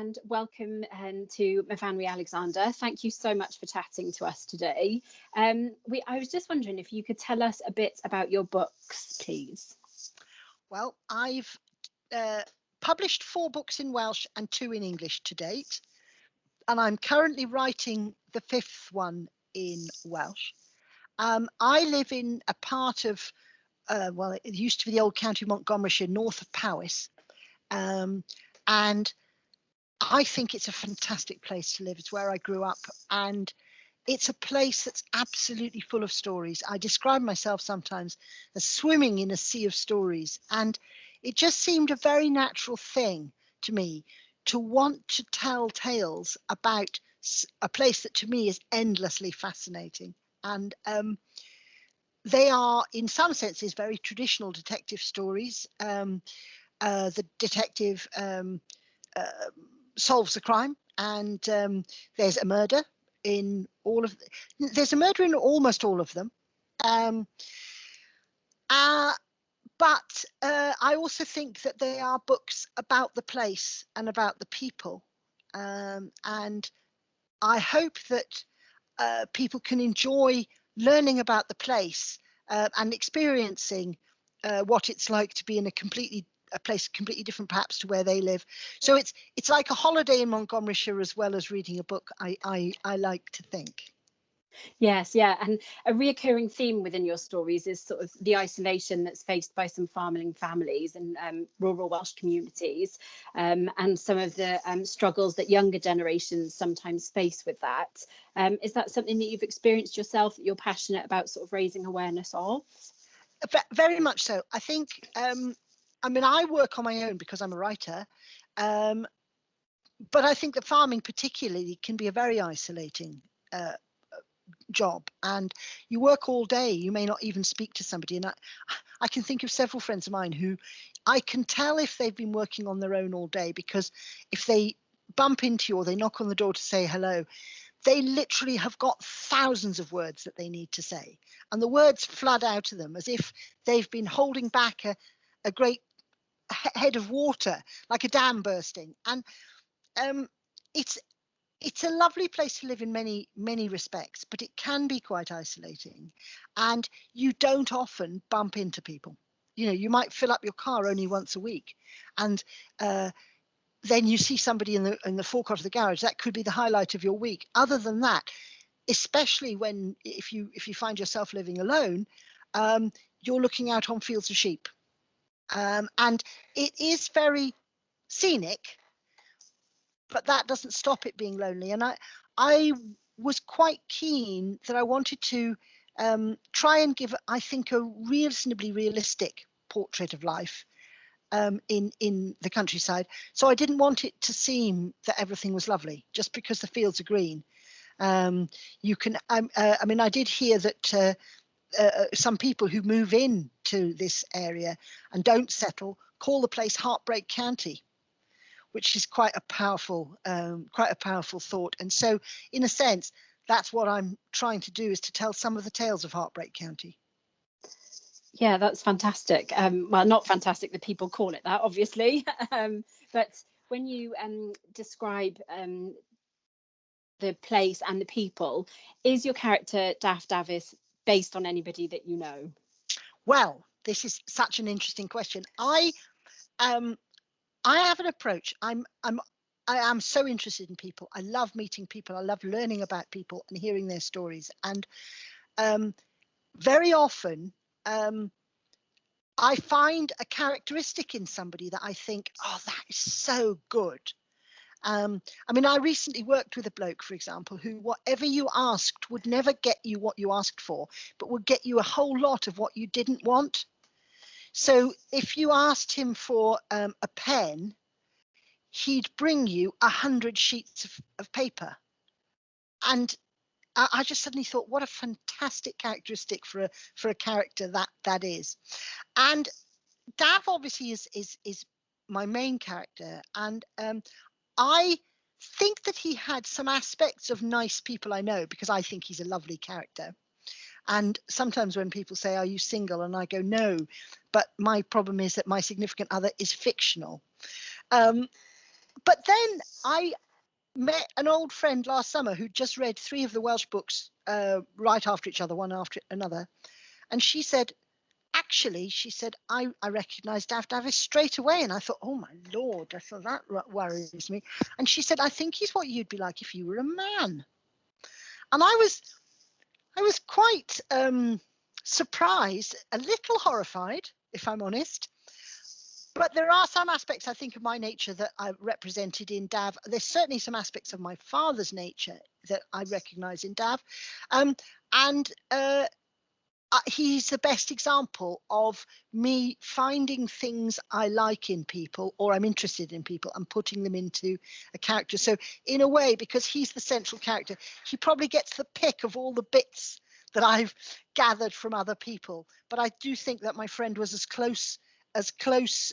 and welcome to Myfanwy Alexander. Thank you so much for chatting to us today. I was just wondering if you could tell us a bit about your books, please. Well, I've published 4 books in Welsh and 2 in English to date, and I'm currently writing the 5th one in Welsh. I live in a part of, well, it used to be the old county of Montgomeryshire, north of Powys, and I think it's a fantastic place to live. It's where I grew up, and it's a place that's absolutely full of stories. I describe myself sometimes as swimming in a sea of stories, and it just seemed a very natural thing to me to want to tell tales about a place that to me is endlessly fascinating. And they are, in some senses, very traditional detective stories. The detective solves a crime, and there's a murder in there's a murder in almost all of them. But I also think that they are books about the place and about the people. And I hope that people can enjoy learning about the place and experiencing what it's like to be in a place completely different perhaps to where they live. So it's like a holiday in Montgomeryshire as well as reading a book, I like to think. Yes, yeah, and a reoccurring theme within your stories is sort of the isolation that's faced by some farming families and rural Welsh communities, and some of the struggles that younger generations sometimes face with that. Is that something that you've experienced yourself, that you're passionate about sort of raising awareness of? Very much so. I think, I mean, I work on my own because I'm a writer, but I think that farming particularly can be a very isolating job, and you work all day, you may not even speak to somebody. And I can think of several friends of mine who I can tell if they've been working on their own all day, because if they bump into you or they knock on the door to say hello, they literally have got thousands of words that they need to say, and the words flood out of them as if they've been holding back a great head of water, like a dam bursting. And it's a lovely place to live in many respects, but it can be quite isolating, and you don't often bump into people. You know, you might fill up your car only once a week, and then you see somebody in the forecourt of the garage. That could be the highlight of your week. Other than that, especially if you find yourself living alone, you're looking out on fields of sheep, and it is very scenic, but that doesn't stop it being lonely. And I was quite keen that I wanted to try and give, I think, a reasonably realistic portrait of life in the countryside. So I didn't want it to seem that everything was lovely just because the fields are green. You can, I mean, I did hear that some people who move in to this area and don't settle call the place Heartbreak County, which is quite a powerful thought. And so, in a sense, that's what I'm trying to do, is to tell some of the tales of Heartbreak County. Yeah, that's fantastic. Well, not fantastic that people call it that, obviously, but when you describe the place and the people, is your character Daft Davis based on anybody that you know? Well, this is such an interesting question. I have an approach. I am so interested in people. I love meeting people. I love learning about people and hearing their stories. And very often I find a characteristic in somebody that I think, oh, that is so good. I mean, I recently worked with a bloke, for example, who whatever you asked would never get you what you asked for, but would get you a whole lot of what you didn't want. So if you asked him for a pen, he'd bring you 100 sheets of paper. And I just suddenly thought, what a fantastic characteristic for a character that is. And Dav obviously is my main character, and I think that he had some aspects of nice people I know, because I think he's a lovely character. And sometimes when people say, are you single? And I go, no, but my problem is that my significant other is fictional. But then I met an old friend last summer who just read 3 of the Welsh books right after each other, one after another. And she said, actually, she said, I recognised Dav Davis straight away. And I thought, oh my Lord, I thought that worries me. And she said, I think he's what you'd be like if you were a man. And I was quite surprised, a little horrified, if I'm honest. But there are some aspects, I think, of my nature that I represented in Dav. There's certainly some aspects of my father's nature that I recognise in Dav. He's the best example of me finding things I like in people, or I'm interested in people, and putting them into a character. So in a way, because he's the central character, he probably gets the pick of all the bits that I've gathered from other people. But I do think that my friend was as close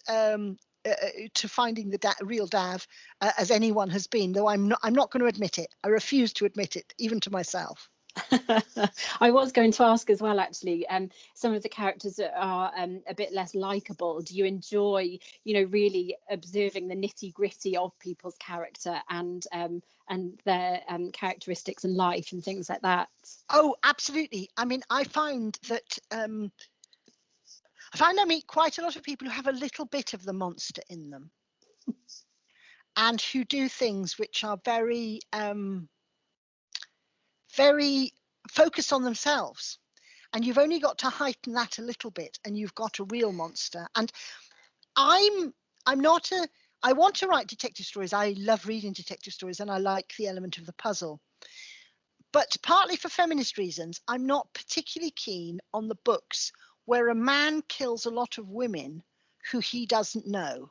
to finding the real Dav as anyone has been, though I'm not going to admit it. I refuse to admit it, even to myself. I was going to ask as well, actually, some of the characters that are a bit less likable, do you enjoy, really observing the nitty gritty of people's character and their characteristics in life and things like that? Oh, absolutely. I mean, I find that I meet quite a lot of people who have a little bit of the monster in them and who do things which are very very focused on themselves, and you've only got to heighten that a little bit and you've got a real monster. And I want to write detective stories. I love reading detective stories and I like the element of the puzzle, but partly for feminist reasons, I'm not particularly keen on the books where a man kills a lot of women who he doesn't know,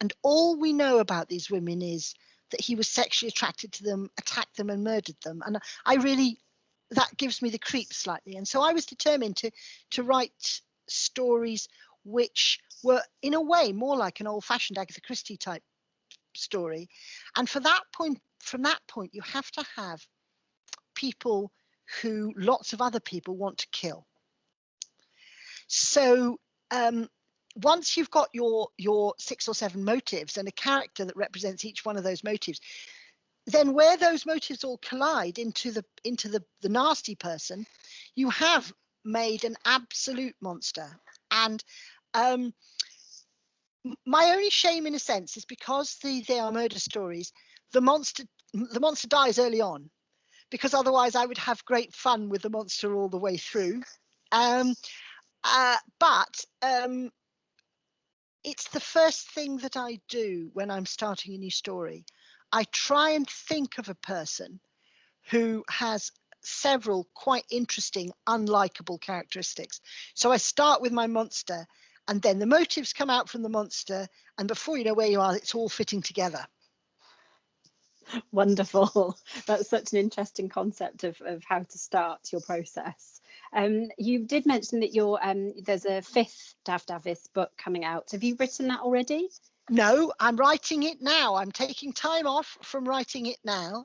and all we know about these women is that he was sexually attracted to them, attacked them and murdered them. And that gives me the creeps slightly. And so I was determined to write stories which were in a way more like an old-fashioned Agatha Christie type story. And from that point, you have to have people who lots of other people want to kill. So once you've got your 6 or 7 motives and a character that represents each one of those motives, then where those motives all collide into the nasty person, you have made an absolute monster. And my only shame, in a sense, is because they are murder stories, the monster dies early on, because otherwise I would have great fun with the monster all the way through. But it's the first thing that I do when I'm starting a new story. I try and think of a person who has several quite interesting, unlikable characteristics. So I start with my monster, and then the motives come out from the monster, and before you know where you are, it's all fitting together. Wonderful. That's such an interesting concept of how to start your process. You did mention that there's a 5th Dav Davis book coming out. Have you written that already? No, I'm writing it now. I'm taking time off from writing it now.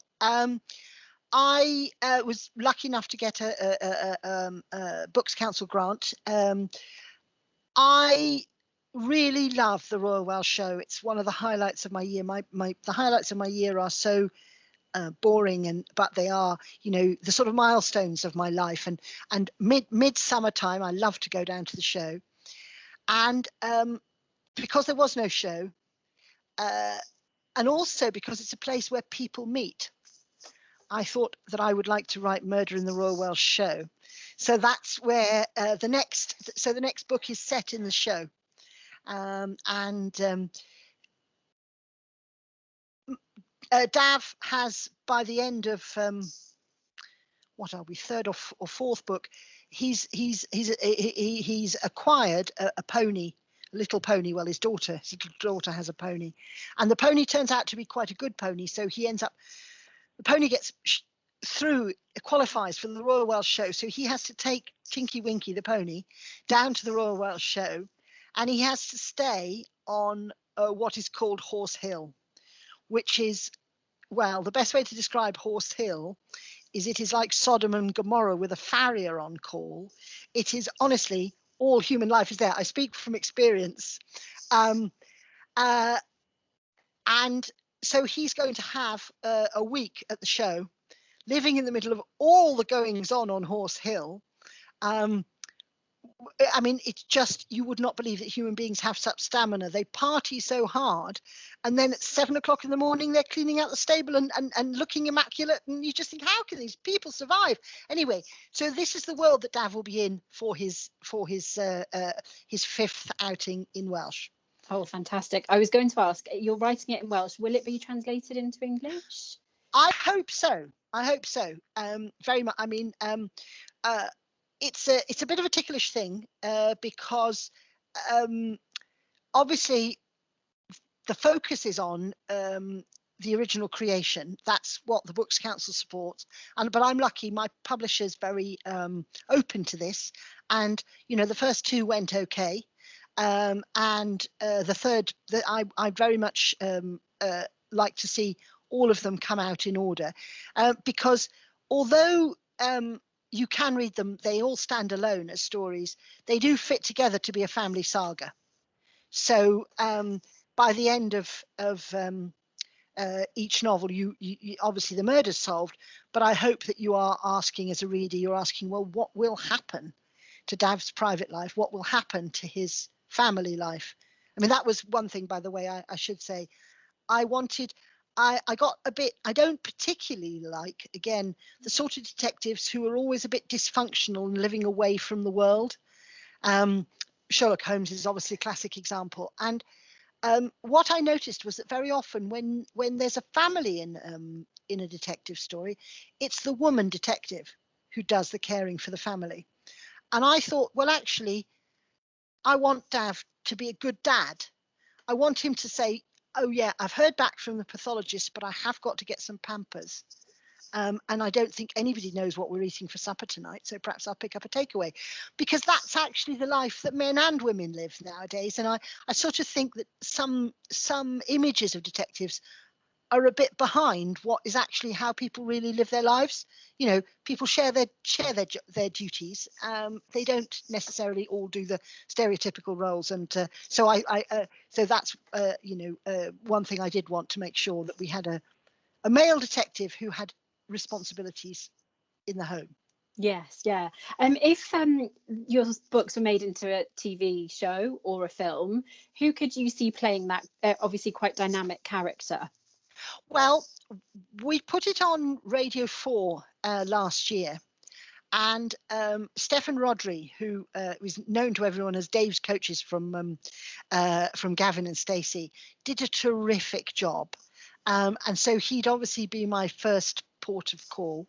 I was lucky enough to get a Books Council grant. I really love the Royal Welsh Show. It's one of the highlights of my year. The highlights of my year are so boring, but they are, the sort of milestones of my life. And midsummer time, I love to go down to the show. And because there was no show, and also because it's a place where people meet, I thought that I would like to write Murder in the Royal Welsh Show. So that's where the next book is set in the show. Dav has, by the end of what are we, 3rd or 4th book, he's acquired a pony, a little pony. Well, his daughter has a pony, and the pony turns out to be quite a good pony. So the pony gets qualifies for the Royal Welsh Show. So he has to take Tinky Winky, the pony, down to the Royal Welsh Show, and he has to stay on what is called Horse Hill, which is, well, the best way to describe Horse Hill is it is like Sodom and Gomorrah with a farrier on call. It is, honestly, all human life is there. I speak from experience. And so he's going to have a week at the show, living in the middle of all the goings on Horse Hill. I mean, it's just, you would not believe that human beings have such stamina. They party so hard, and then at 7 o'clock in the morning, they're cleaning out the stable and looking immaculate. And you just think, how can these people survive? Anyway, so this is the world that Dav will be in for his fifth outing in Welsh. Oh, fantastic. I was going to ask, you're writing it in Welsh. Will it be translated into English? I hope so. Very much. I mean, it's a bit of a ticklish thing because obviously the focus is on the original creation. That's what the Books Council supports. But I'm lucky, my publisher's very open to this. And, you know, the first two went okay. And the third, I'd very much like to see all of them come out in order. Because although you can read them, they all stand alone as stories, they do fit together to be a family saga. So by the end of each novel, you obviously the murder's solved, but I hope that you are asking, as a reader, you're asking, well, what will happen to Dav's private life? What will happen to his family life? I mean, that was one thing, by the way, I should say. I got a bit, I don't particularly like, again, the sort of detectives who are always a bit dysfunctional and living away from the world. Sherlock Holmes is obviously a classic example. And what I noticed was that very often when there's a family in a detective story, it's the woman detective who does the caring for the family. And I thought, well, actually, I want Dav to be a good dad. I want him to say, oh yeah, I've heard back from the pathologist, but I have got to get some Pampers. And I don't think anybody knows what we're eating for supper tonight, so perhaps I'll pick up a takeaway. Because that's actually the life that men and women live nowadays. And I sort of think that some images of detectives are a bit behind what is actually how people really live their lives. You know, people share their duties. They don't necessarily all do the stereotypical roles, and so so that's one thing I did want to make sure that we had a male detective who had responsibilities in the home. Yes, yeah. If your books were made into a TV show or a film, who could you see playing that obviously quite dynamic character? Well, we put it on Radio 4 last year, and Stefan Rodri, who was known to everyone as Dave's coaches from Gavin and Stacey, did a terrific job. And so he'd obviously be my first port of call.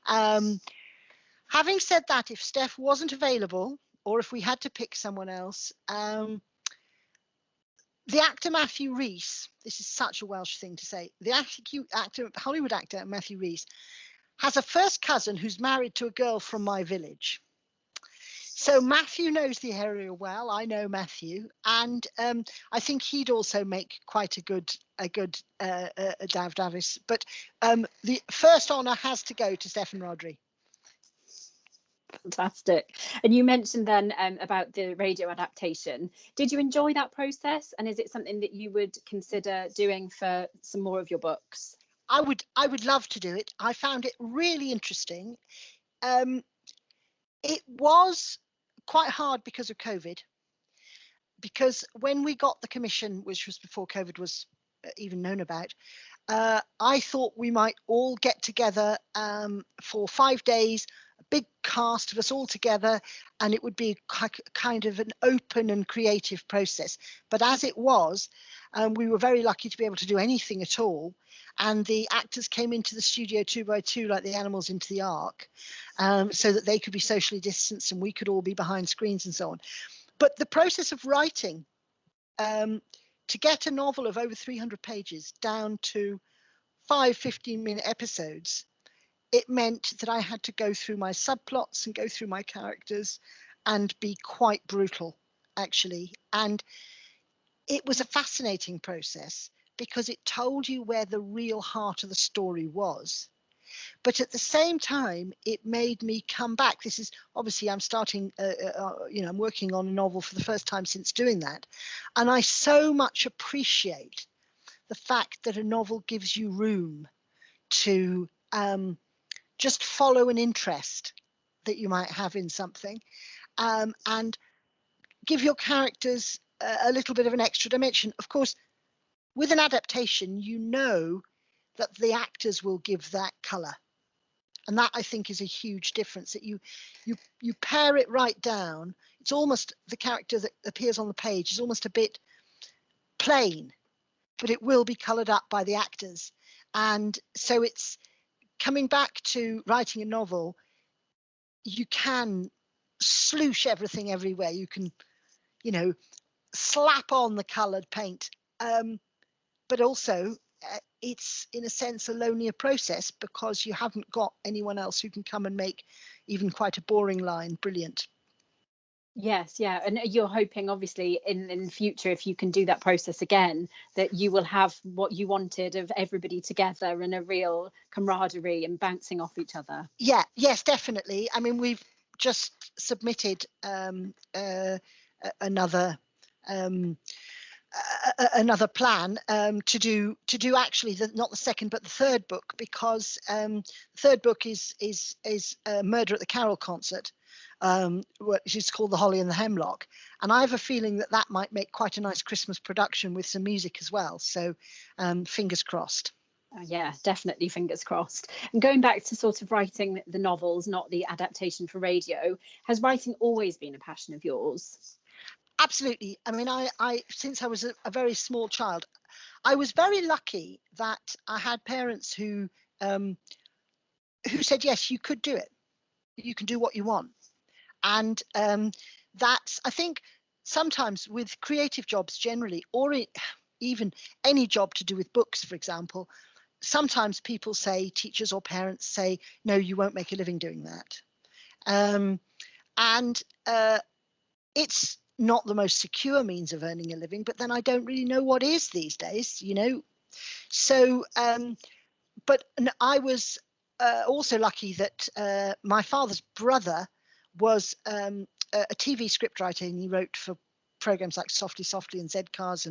Having said that, if Steph wasn't available, or if we had to pick someone else, the actor Matthew Rhys, this is such a Welsh thing to say, the Hollywood actor Matthew Rhys has a first cousin who's married to a girl from my village. So Matthew knows the area well. I know Matthew, and I think he'd also make quite a good Dav Davis. But the first honour has to go to Stefan Rodri. Fantastic. And you mentioned then about the radio adaptation. Did you enjoy that process, and is it something that you would consider doing for some more of your books? I would love to do it. I found it really interesting. It was quite hard because of COVID, because when we got the commission, which was before COVID was even known about, I thought we might all get together for 5 days, a big cast of us all together, and it would be kind of an open and creative process. But as it was, we were very lucky to be able to do anything at all. And the actors came into the studio 2 by 2 like the animals into the ark, so that they could be socially distanced and we could all be behind screens and so on. But the process of writing, to get a novel of over 300 pages down to 5 15-minute episodes, it meant that I had to go through my subplots and go through my characters and be quite brutal, actually. And it was a fascinating process because it told you where the real heart of the story was. But at the same time, it made me come back. This is obviously I'm starting, I'm working on a novel for the first time since doing that. And I so much appreciate the fact that a novel gives you room to just follow an interest that you might have in something, and give your characters a little bit of an extra dimension. Of course, with an adaptation, you know that the actors will give that colour. And that, I think, is a huge difference, that you pare it right down. It's almost, the character that appears on the page is almost a bit plain, but it will be coloured up by the actors. And so it's coming back to writing a novel. You can sloosh everything everywhere. You can, slap on the coloured paint. But also, it's in a sense a lonelier process, because you haven't got anyone else who can come and make even quite a boring line brilliant. Yes, yeah, and you're hoping, obviously, in the future, if you can do that process again, that you will have what you wanted of everybody together and a real camaraderie and bouncing off each other. Yeah, yes, definitely. I mean, we've just submitted another plan to do actually not the second but the third book, because the third book is Murder at the Carol concert, which is called The Holly and the Hemlock, and I have a feeling that might make quite a nice Christmas production with some music as well, so fingers crossed. Yeah, definitely fingers crossed. And going back to sort of writing the novels, not the adaptation for radio, has writing always been a passion of yours? Absolutely. I mean, I since I was a very small child, I was very lucky that I had parents who said, yes, you could do it. You can do what you want. And that's, I think, sometimes with creative jobs generally, or even any job to do with books, for example, sometimes people say, teachers or parents say, no, you won't make a living doing that. And it's not the most secure means of earning a living, but then I don't really know what is these days, So, but I was also lucky that my father's brother was a TV scriptwriter, and he wrote for programs like Softly Softly and Z-Cars,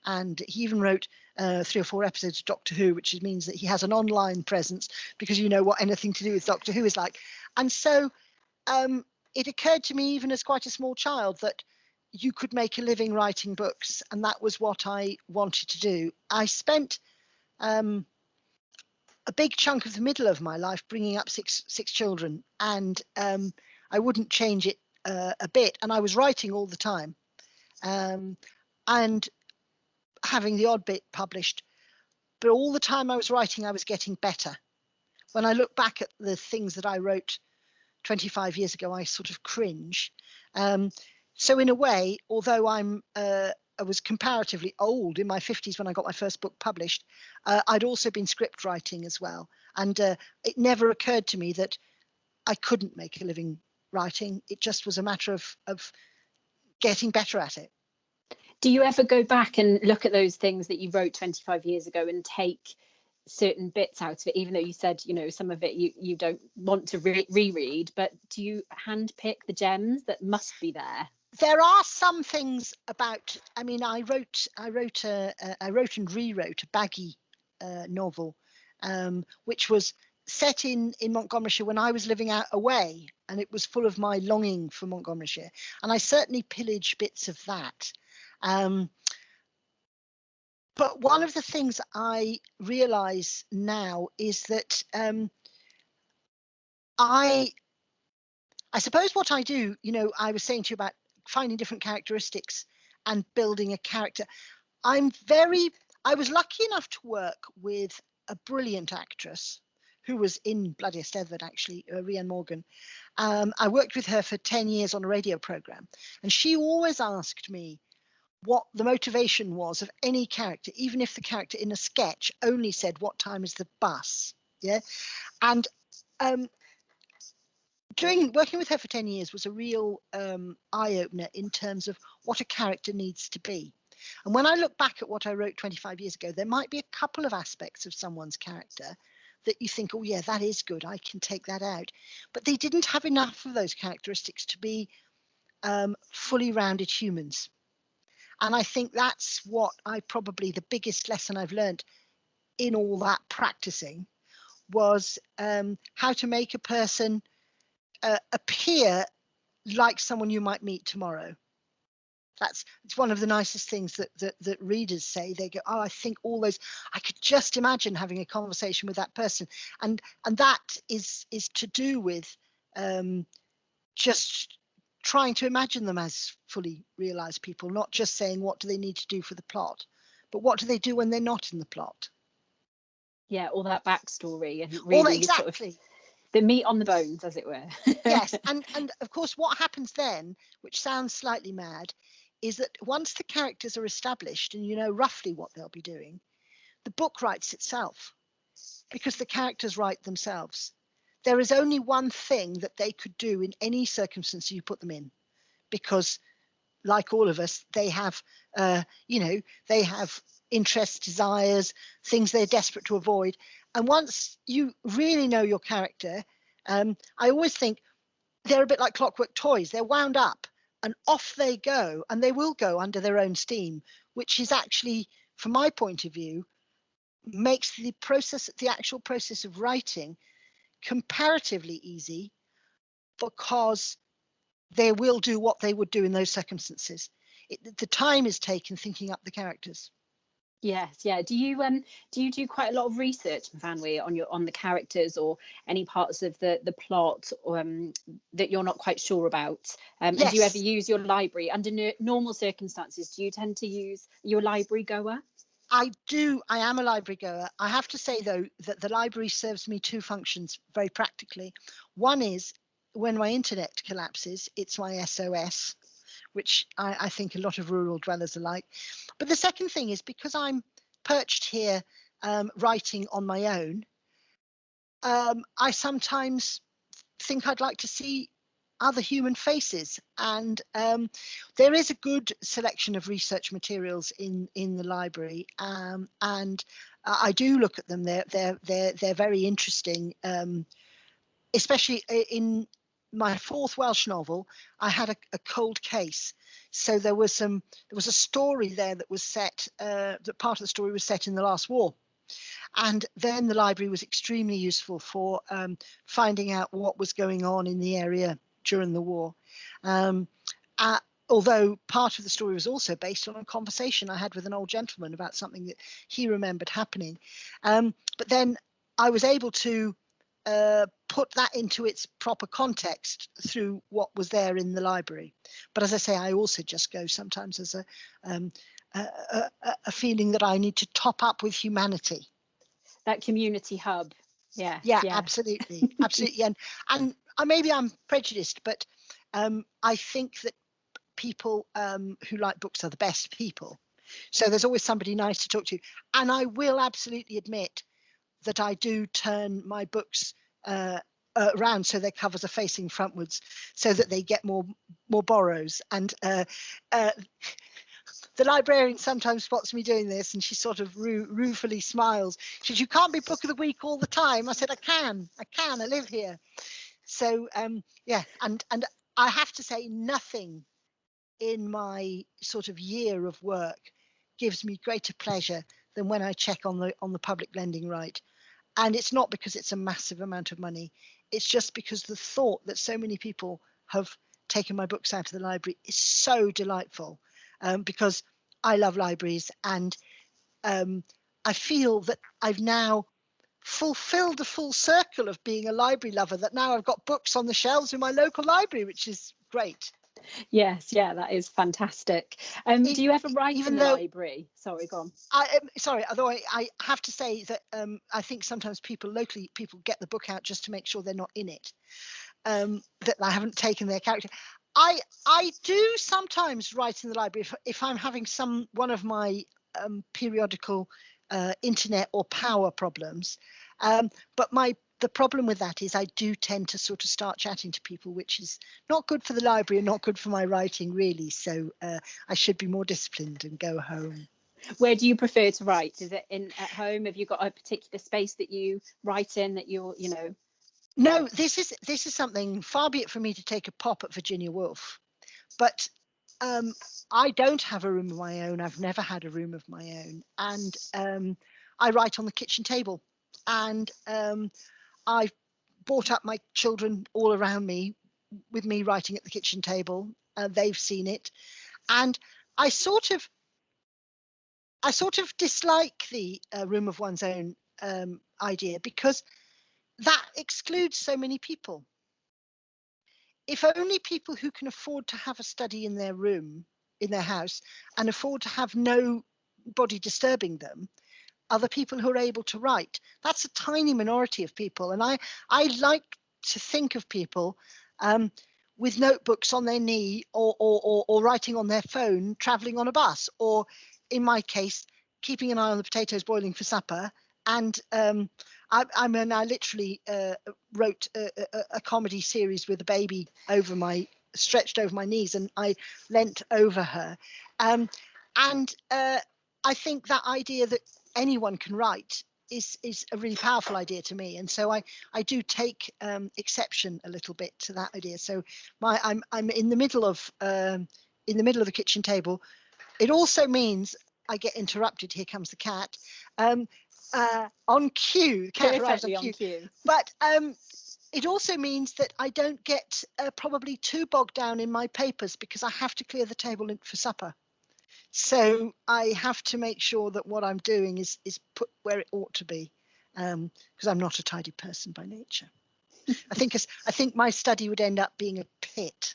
and he even wrote 3 or 4 episodes of Doctor Who, which means that he has an online presence, because you know what anything to do with Doctor Who is like. And so it occurred to me, even as quite a small child, that you could make a living writing books, and that was what I wanted to do. I spent a big chunk of the middle of my life bringing up six children, and I wouldn't change it a bit. And I was writing all the time, and having the odd bit published, but all the time I was writing, I was getting better. When I look back at the things that I wrote 25 years ago, I sort of cringe. So in a way, although I was comparatively old, in my 50s when I got my first book published, I'd also been script writing as well. And it never occurred to me that I couldn't make a living writing. It just was a matter of getting better at it. Do you ever go back and look at those things that you wrote 25 years ago and take certain bits out of it, even though you said, some of it you don't want to reread, but do you handpick the gems that must be there? There are some things about, I mean, I wrote and rewrote a baggy novel, which was set in Montgomeryshire when I was living out away, and it was full of my longing for Montgomeryshire, and I certainly pillaged bits of that. But one of the things I realise now is that I suppose what I do, I was saying to you about finding different characteristics and building a character. I was lucky enough to work with a brilliant actress who was in Bloody Eisteddfod, actually, Rhian Morgan. I worked with her for 10 years on a radio programme, and she always asked me what the motivation was of any character, even if the character in a sketch only said, what time is the bus? Yeah. And working with her for 10 years was a real eye-opener in terms of what a character needs to be. And when I look back at what I wrote 25 years ago, there might be a couple of aspects of someone's character that you think, oh yeah, that is good, I can take that out. But they didn't have enough of those characteristics to be fully rounded humans. And I think that's what the biggest lesson I've learned in all that practicing was how to make a person appear like someone you might meet tomorrow. It's one of the nicest things that readers say. They go, oh, I think all those, I could just imagine having a conversation with that person. And that is to do with just trying to imagine them as fully realized people, not just saying what do they need to do for the plot, but what do they do when they're not in the plot. Yeah, all that backstory and All that, really sort of exactly. the meat on the bones, as it were. Yes, and of course what happens then, which sounds slightly mad, is that once the characters are established and you know roughly what they'll be doing, the book writes itself because the characters write themselves. There is only one thing that they could do in any circumstance you put them in, because like all of us, they have they have interests, desires, things they're desperate to avoid. And once you really know your character, I always think they're a bit like clockwork toys. They're wound up and off they go, and they will go under their own steam, which is actually, from my point of view, makes the actual process of writing comparatively easy, because they will do what they would do in those circumstances. The time is taken thinking up the characters. Yes, yeah. Do you do quite a lot of research, Myfanwy, on the characters or any parts of the plot that you're not quite sure about? Yes. And do you ever use your library under normal circumstances? Do you tend to use your library goer? I do. I am a library goer. I have to say, though, that the library serves me two functions very practically. One is when my internet collapses, it's my SOS, which I think a lot of rural dwellers are like. But the second thing is, because I'm perched here writing on my own, I sometimes think I'd like to see other human faces, and there is a good selection of research materials in the library, and I do look at them. They're very interesting, especially in my fourth Welsh novel. I had a cold case, so there was a story there that was set, that part of the story was set in the last war. And then the library was extremely useful for finding out what was going on in the area during the war. Although part of the story was also based on a conversation I had with an old gentleman about something that he remembered happening. But then I was able to put that into its proper context through what was there in the library. But as I say, I also just go sometimes as a feeling that I need to top up with humanity. That community hub. Yeah. Absolutely. And maybe I'm prejudiced, but I think that people who like books are the best people. So there's always somebody nice to talk to. And I will absolutely admit that I do turn my books around so their covers are facing frontwards, so that they get more borrows. And the librarian sometimes spots me doing this, and she sort of ruefully smiles. She says, "You can't be book of the week all the time." I said, I can, I live here. So and I have to say, nothing in my sort of year of work gives me greater pleasure than when I check on the public lending right. And it's not because it's a massive amount of money. It's just because the thought that so many people have taken my books out of the library is so delightful, because I love libraries, and I feel that I've now fulfilled the full circle of being a library lover, that now I've got books on the shelves in my local library, which is great. Yes, yeah, that is fantastic. Do you ever write in the library? Sorry, go on. Although I have to say that I think sometimes people get the book out just to make sure they're not in it, that I haven't taken their character. I do sometimes write in the library if I'm having one of my periodical internet or power problems, but the problem with that is I do tend to sort of start chatting to people, which is not good for the library and not good for my writing, really. So I should be more disciplined and go home. Where do you prefer to write? Is it at home? Have you got a particular space that you write in, that you're, No, this is something, far be it from me to take a pop at Virginia Woolf, but I don't have a room of my own. I've never had a room of my own. And I write on the kitchen table. And I've brought up my children all around me with me writing at the kitchen table. They've seen it. And I sort of dislike the room of one's own idea, because that excludes so many people. If only people who can afford to have a study in their room, in their house, and afford to have nobody disturbing them, are the people who are able to write. That's a tiny minority of people. And I like to think of people with notebooks on their knee, or writing on their phone, traveling on a bus, or in my case, keeping an eye on the potatoes boiling for supper. And I literally wrote a comedy series with a baby stretched over my knees, and I leant over her. And I think that idea that anyone can write is a really powerful idea to me. And so I do take exception a little bit to that idea. So I'm in the middle of the kitchen table. It also means I get interrupted. Here comes the cat. On cue, the cat arrives on cue. But it also means that I don't get probably too bogged down in my papers, because I have to clear the table for supper. So I have to make sure that what I'm doing is put where it ought to be, because I'm not a tidy person by nature. I think my study would end up being a pit.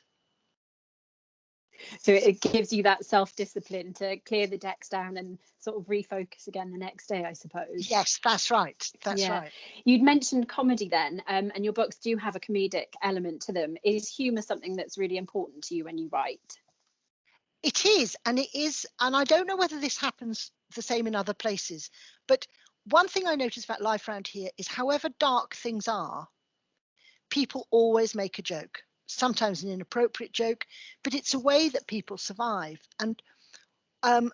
So it gives you that self-discipline to clear the decks down and sort of refocus again the next day, I suppose. Yes, that's right. That's right. You'd mentioned comedy then, and your books do have a comedic element to them. Is humour something that's really important to you when you write? It is, and I don't know whether this happens the same in other places, but one thing I notice about life around here is, however dark things are, people always make a joke, sometimes an inappropriate joke, but it's a way that people survive. And I'm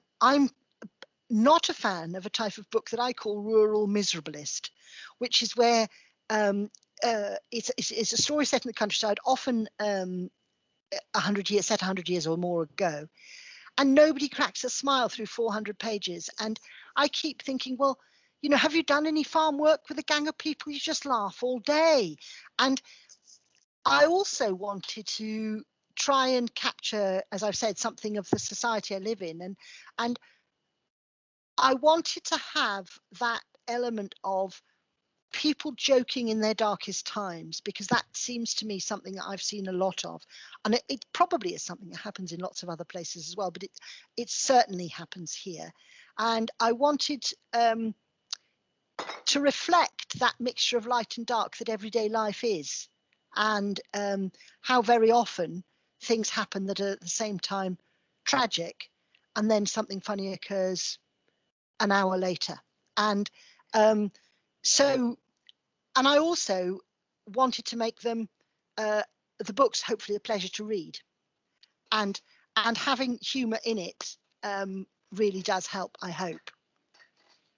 not a fan of a type of book that I call rural miserabilist, which is where it's a story set in the countryside, often 100 years or more ago, and nobody cracks a smile through 400 pages. And I keep thinking, well, have you done any farm work with a gang of people? You just laugh all day. And I also wanted to try and capture, as I've said, something of the society I live in, and I wanted to have that element of people joking in their darkest times, because that seems to me something that I've seen a lot of, and it probably is something that happens in lots of other places as well, but it certainly happens here. And I wanted to reflect that mixture of light and dark that everyday life is, and how very often things happen that are at the same time tragic, and then something funny occurs an hour later. And and I also wanted to make them, the books, hopefully a pleasure to read. And having humour in it really does help, I hope.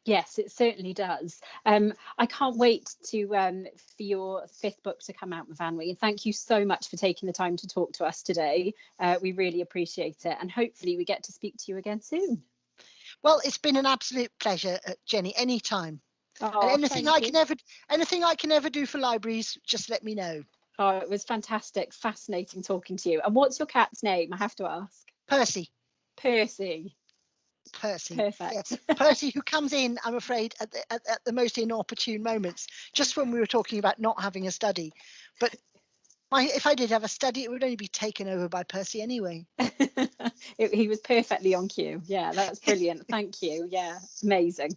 Yes, it certainly does. I can't wait for your 5th book to come out, Myfanwy. And thank you so much for taking the time to talk to us today. We really appreciate it. And hopefully we get to speak to you again soon. Well, it's been an absolute pleasure, Jenny, anytime. Oh, and anything I can ever do for libraries, just let me know. Oh, it was fantastic, fascinating talking to you. And what's your cat's name? I have to ask. Percy. Percy. Perfect. Yes. Percy, who comes in, I'm afraid, at the most inopportune moments, just when we were talking about not having a study. But if I did have a study, it would only be taken over by Percy anyway. He was perfectly on cue. Yeah, that's brilliant. Thank you. Yeah, amazing.